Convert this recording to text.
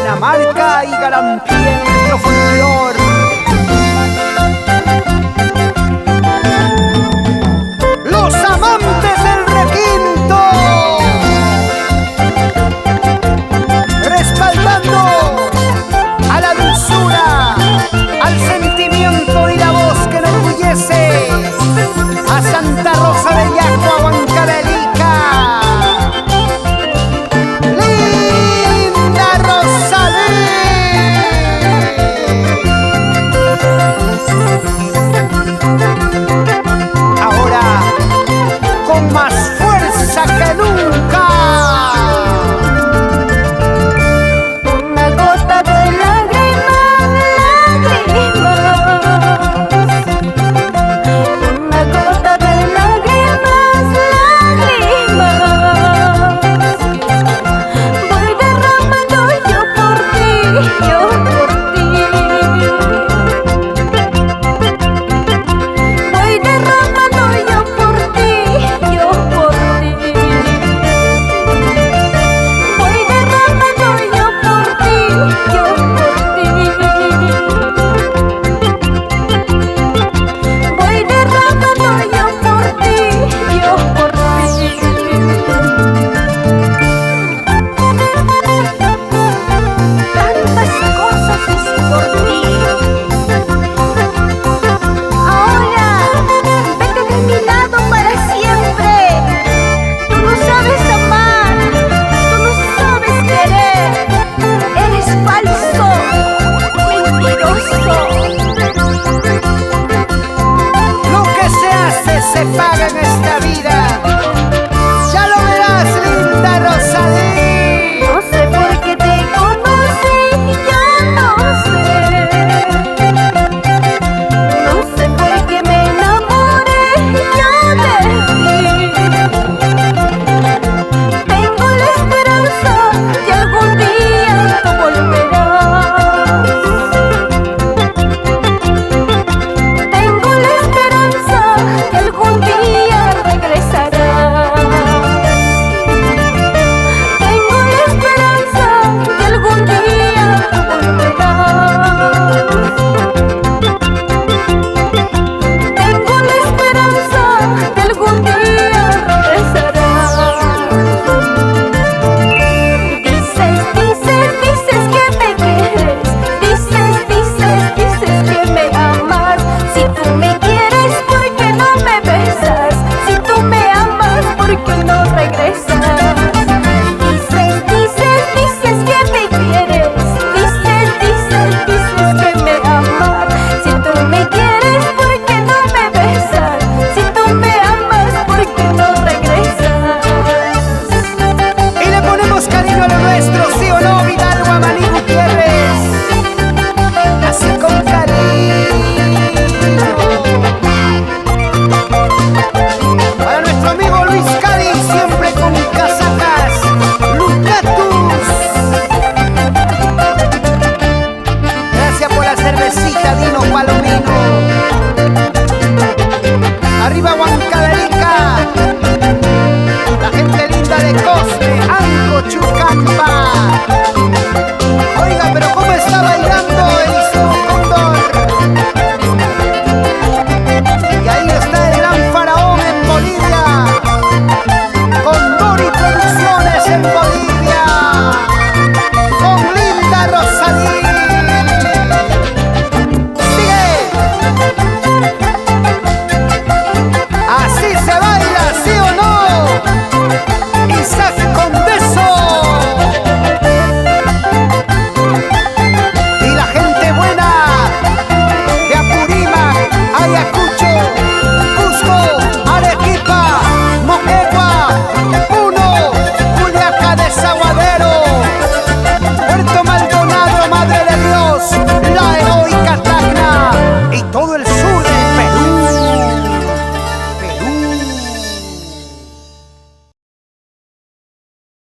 buena marca y garantía en nuestro folclor. Los amantes del requinto, respaldando a la dulzura, al sentimiento y la voz que enorgullece a Santa Rosa de Yacua, Huancavelica. ¡Linda Rosalí! Ahora con más fuerza que nunca. Una gota de lágrimas, lágrimas. Una gota de lágrimas, lágrimas. Voy derramando yo por ti, yo por ti. Voy derramando yo por ti, yo por ti. Voy derramando yo por ti, yo por ti. Voy derramando yo por ti, yo por ti. Tantas cosas hice por ti. Ahora, vete de mi lado para siempre. Tú no sabes amar, tú no sabes querer. Eres falso, mentiroso. Lo que se hace se paga en esta vida. Ya lo verás, linda Rosalí. No sé por qué te conocí, yo no sé. No sé por qué me enamoré yo de ti. Tengo la esperanza que algún día tú volverás. Tengo la esperanza que algún día regresarás. Tengo la esperanza que algún día tú volverás. Tengo la esperanza que algún día regresarás. Dices que me quieres. Dices que me amas. Si tú me quieres, ¿por qué no me besas? Si tú me amas, ¿por qué no regresas? Dices que me quieres. Dices que me amas. Si tú me quieres, ¿por qué no me besas? Si tú me amas, ¿por qué no regresas? Y le ponemos cariño a lo nuestro, ¿sí o no, Vidal Guamaní Gutiérrez? Así con cariño. Para nuestro amigo Luis Cádiz, siempre con casacas Lucatus. Gracias por la cervecita, Dino Palomino. Arriba Huancavelica, la gente linda de Cosme, Anco, Chucampa. Oiga, pero ¿cómo está bailando Eliseo Cóndor? Y ahí está el gran faraón en Bolivia, Condori Producciones en Bolivia.